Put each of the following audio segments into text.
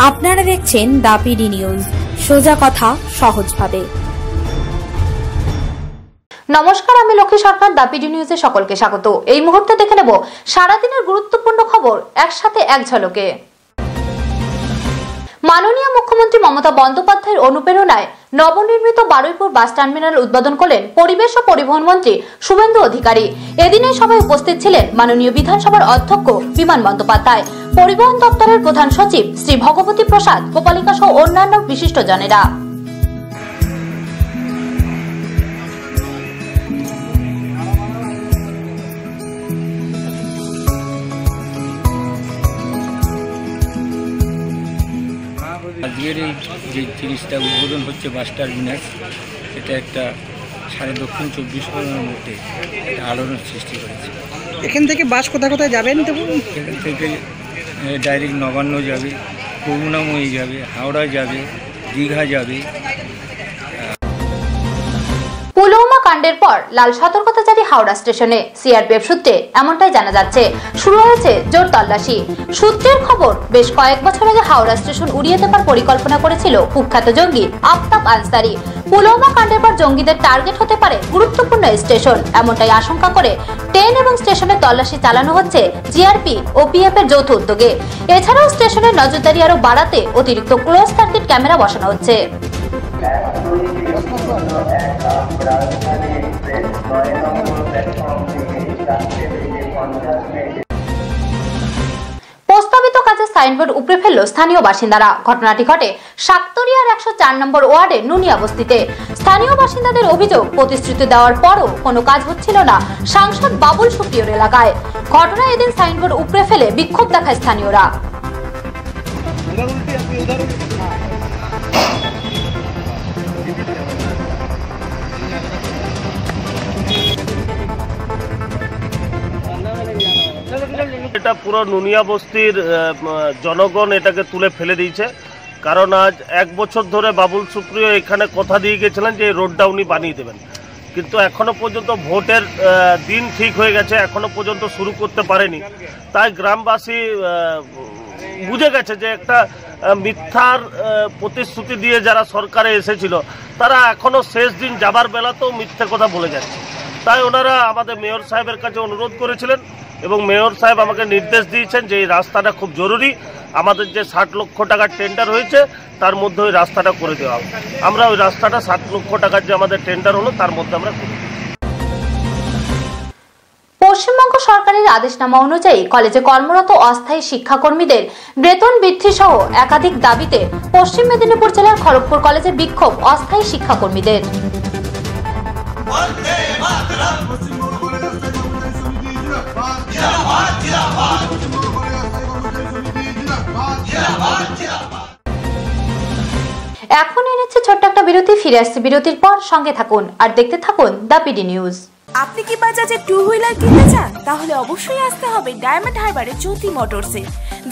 আপনারা দেখছেন দাপিডি নিউজ, সোজা কথা সহজভাবে। নমস্কার, আমি লক্ষ্মী সরকার। দাপিডি নিউজে সকলকে স্বাগত। এই মুহূর্তে দেখে নেব সারাদিনের গুরুত্বপূর্ণ খবর একসাথে এক ঝলকে। মাননীয় মুখ্যমন্ত্রী মমতা বন্দ্যোপাধ্যায়ের অনুপ্রেরণায় নবনির্মিত বারুইপুর বাস টার্মিনাল উদ্বোধন করলেন পরিবেশ ও পরিবহন মন্ত্রী শুভেন্দু অধিকারী। এদিনে সভায় উপস্থিত ছিলেন মাননীয় বিধানসভার অধ্যক্ষ বিমান বন্দ্যোপাধ্যায়, পরিবহন দপ্তরের প্রধান সচিব শ্রী ভগবতী প্রসাদ গোপালিকা সহ অন্যান্য বিশিষ্টজনেরা। আজকের এই যে জিনিসটা উদ্বোধন হচ্ছে বাস টার্মিনাল, এটা একটা সারা দক্ষিণ 24 পরগনার মধ্যে একটা আলোড়ন সৃষ্টি করেছে। এখান থেকে বাস কোথায় কোথায় যাবেন? এখান থেকে ডাইরেক্ট নবান্ন যাবে, করুণাময়ী যাবে, হাওড়া যাবে, দীঘা যাবে। পুলওয়ামা কাণ্ডের পর লাল সতর্কতা জারি হাওড়া স্টেশনে। সিআরপিএফ সূত্রে এমনটাই জানা যাচ্ছে। শুরু হয়েছে জোর তল্লাশি। সূত্রের খবর, বেশ কয়েক বছর আগে হাওড়া স্টেশন উড়িয়ে দেবার পরিকল্পনা করেছিল কুখ্যাত জঙ্গি আফতাব আনসারি। পুলওয়ামা কাণ্ডের পর জঙ্গিদের টার্গেট হতে পারে গুরুত্বপূর্ণ স্টেশন, এমনটাই আশঙ্কা করে ট্রেন এবং স্টেশনের তল্লাশি চালানো হচ্ছে জিআরপি ও পিএফ এর যৌথ উদ্যোগে। এছাড়াও স্টেশনের নজরদারি আরো বাড়াতে অতিরিক্ত ক্লোজ সার্কিট ক্যামেরা বসানো হচ্ছে। প্রস্তাবিত কাজে সাইনবোর্ড উপড়ে ফেলল স্থানীয় বাসিন্দারা। ঘটনাটি ঘটে শাকতরিয়ার 104 নম্বর ওয়ার্ডে নুনিয়া বস্তিতে। স্থানীয় বাসিন্দাদের অভিযোগ, প্রতিশ্রুতি দেওয়ার পরও কোনো কাজ হচ্ছিল না সাংসদ বাবুল সুপ্রিয়র এলাকায়। ঘটনায় এদিন সাইনবোর্ড উপড়ে ফেলে বিক্ষোভ দেখায় স্থানীয়রা। এটা পুরো নুনিয়া বস্তির জনগণ এটাকে তুলে ফেলে দিয়েছে। কারণ আজ 1 বছর ধরে বাবুল সুপ্রিয় এখানে কথা দিয়ে গেছিলেন যে রোডটা উনি বানিয়ে দেবেন, কিন্তু এখনো পর্যন্ত ভোটের দিন ঠিক হয়ে গেছে, এখনো পর্যন্ত শুরু করতে পারেনি। তাই গ্রামবাসী বুঝে গেছে যে একটা মিথ্যার প্রতিশ্রুতি দিয়ে যারা সরকারে এসেছিল তারা এখনো শেষ দিন যাবার বেলাতেও মিথ্যে কথা বলে যাচ্ছে। তাই ওনারা আমাদের মেয়র সাহেবের কাছে অনুরোধ করেছিলেন এবং মেয়র সাহেব আমাকে নির্দেশ দিয়েছেন যে এই রাস্তাটা খুব জরুরি, আমাদের যে 60 লক্ষ টাকার টেন্ডার হয়েছে তার মধ্যে ওই রাস্তাটা করে দেওয়া হবে। আমরা ওই রাস্তাটা 60 লক্ষ টাকার যে আমাদের টেন্ডার হলো তার মধ্যে আমরা করি। পশ্চিমবঙ্গ সরকারের আদেশনামা অনুযায়ী কলেজে কর্মরত অস্থায়ী শিক্ষাকর্মীদের বেতন বৃদ্ধি সহ একাধিক দাবিতে পশ্চিম মেদিনীপুর জেলার খড়গপুর কলেজে বিক্ষোভ অস্থায়ী শিক্ষাকর্মীদের। এখন এনেছে ছোট্ট একটা বিরতি। ফিরে আসছে বিরতির পর, সঙ্গে থাকুন আর দেখতে থাকুন দাপিডি নিউজ। আপনি কি বাজাজের 2 হুইলার কিনতে চান? তাহলে অবশ্যই আসতে হবে ডায়মন্ড হারবারের জ্যোতি মোটরসে।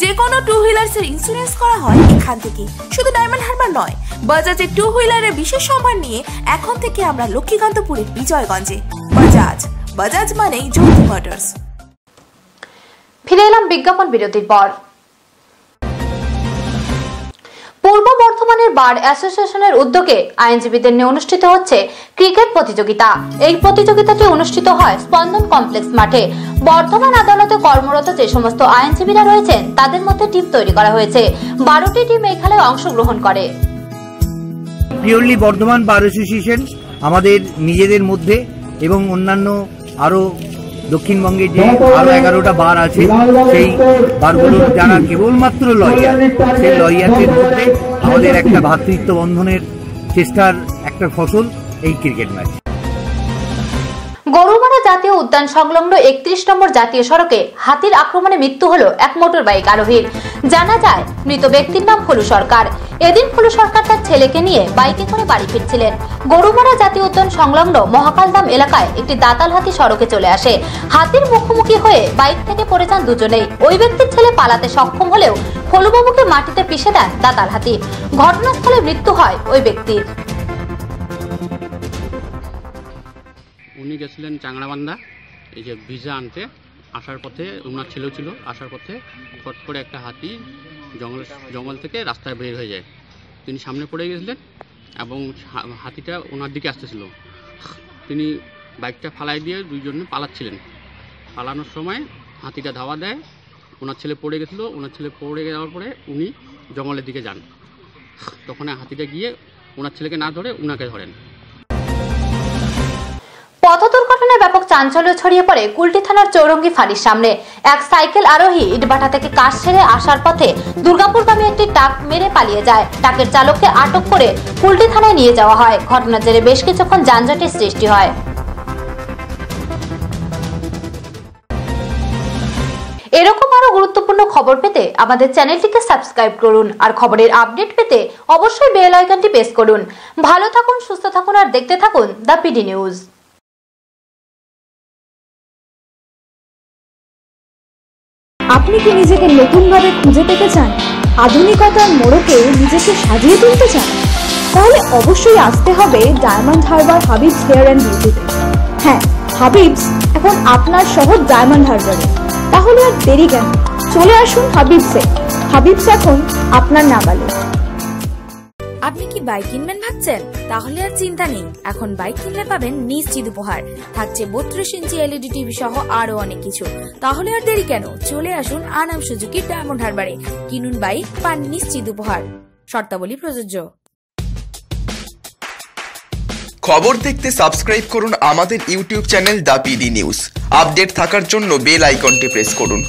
যে কোনো 2 হুইলার্সের ইন্স্যুরেন্স করা হয় এখান থেকে। শুধু ডায়মন্ড হারবার নয়, বাজাজের 2 হুইলারের বিশেষ সম্মান নিয়ে এখন থেকে আমরা লক্ষ্মীকান্তপুরের বিজয়গঞ্জে। বাজাজ মানেই জ্যোতি মোটরস। ফিরে এলাম বিজ্ঞাপন বিরতির পর। পূর্ব বর্ধমানের বার অ্যাসোসিয়েশনের উদ্যোগে আইনজীবীদের নিয়ে অনুষ্ঠিত হচ্ছে ক্রিকেট প্রতিযোগিতা। এই প্রতিযোগিতাটি অনুষ্ঠিত হয় স্পন্দন কমপ্লেক্স মাঠে। বর্ধমান আদালতে কর্মরত যে সমস্ত আইনজীবীরা রয়েছেন তাদের মধ্যে টিম তৈরি করা হয়েছে। 12টি টিম এই খেলায় অংশগ্রহণ করে। পিওরলি বর্ধমান বার অ্যাসোসিয়েশন আমাদের নিজেদের মধ্যে এবং অন্যান্য আরো দক্ষিণবঙ্গে যে আরো 11টা বার আছে, সেই বারগুলোর যারা কেবলমাত্র লয়ার, সেই লয়ারদের মধ্যে আমাদের একটা ভ্রাতৃত্ব বন্ধনের চেষ্টার একটা ফসল এই ক্রিকেট ম্যাচ। গরুমারা জাতীয় উদ্যান সংলগ্ন 31 নম্বর জাতীয় সড়কে হাতির আক্রমণে মৃত্যু হলো এক মোটর বাইক আরোহীর। জানা যায় মৃত ব্যক্তির নাম ফুলু সরকার। এদিন ফুলু সরকার তার ছেলেকে নিয়ে বাইকে করে বাড়ি ফিরছিলেন। গরুমারা জাতীয় উদ্যান সংলগ্ন মহাকালদাম এলাকায় একটি দাতাল হাতি সড়কে চলে আসে। হাতির মুখোমুখি হয়ে বাইক থেকে পড়ে যান দুজনেই। ওই ব্যক্তির ছেলে পালাতে সক্ষম হলেও ফলুবাবুকে মাটিতে পিষে দেন দাতাল হাতি। ঘটনাস্থলে মৃত্যু হয় ওই ব্যক্তির। উনি গেছিলেন চাংড়াবান্ধা এই যে ভিসা আনতে, আসার পথে ওনার ছেলেও ছিল, আসার পথে ফট করে একটা হাতি জঙ্গল থেকে রাস্তায় বের হয়ে যায়। তিনি সামনে পড়ে গেছিলেন এবং হাতিটা ওনার দিকে আসতেছিল। তিনি বাইকটা ফালাই দিয়ে দুইজনে পালাচ্ছিলেন। পালানোর সময় হাতিটা ধাওয়া দেয়, ওনার ছেলে পড়ে গেছিলো। ওনার ছেলে পড়ে যাওয়ার পরে উনি জঙ্গলের দিকে যান। তখন হাতিটা গিয়ে ওনার ছেলেকে না ধরে উনাকে ধরেন। পথ দুর্ঘটনায় ব্যাপক চাঞ্চল্য ছড়িয়ে পড়ে কুলটি থানার চৌরঙ্গি ফাঁড়ির সামনে। এক সাইকেল আরোহী ইটভাটা থেকে কাজ সেরে আসার পথে দুর্গাপুরগামী একটি ট্রাক মেরে পালিয়ে যায়। ট্রাকের চালককে আটক করে কুলটি থানায় নিয়ে যাওয়া হয়। ঘটনার জেরে বেশ কিছুক্ষণ যানজটের সৃষ্টি হয়। এরকম আরো গুরুত্বপূর্ণ খবর পেতে আমাদের চ্যানেলটিকে সাবস্ক্রাইব করুন আর খবরের আপডেট পেতে অবশ্যই বেল আইকনটি প্রেস করুন। ভালো থাকুন, সুস্থ থাকুন আর দেখতে থাকুন দ্য পিডি নিউজ। আপনি কি নিজেকে নতুনভাবে খুঁজে পেতে চান? আধুনিকতার মোড়কে নিজেকে সাজিয়ে তুলতে চান? তাহলে অবশ্যই আসতে হবে ডায়মন্ড হারবার হাবিবস হেয়ার অ্যান্ড বিউটিতে। হ্যাঁ, হাবিবস এখন আপনার শহর ডায়মন্ড হারবারে। তাহলে আর দেরি কেন, চলে আসুন হাবিবসে। হাবিবস এখন আপনার নাগালে। আপনি কি বাইক কিনবেন ভাবছেন? তাহলে আর চিন্তা নেই, এখন বাইক কিনলে পাবেন নিশ্চিত উপহার। থাকছে 32 ইঞ্চি LED টিভি সহ আরো অনেক কিছু। তাহলে আর দেরি কেন, চলে আসুন আনাম সুজুকি ডায়মন্ড হারবারে। কিনুন বাইক, পান নিশ্চিত উপহার। শর্তাবলী প্রযোজ্য। খবর দেখতে সাবস্ক্রাইব করুন আমাদের YouTube channel the PD news. Update থাকার জন্য বেল আইকনটি প্রেস করুন।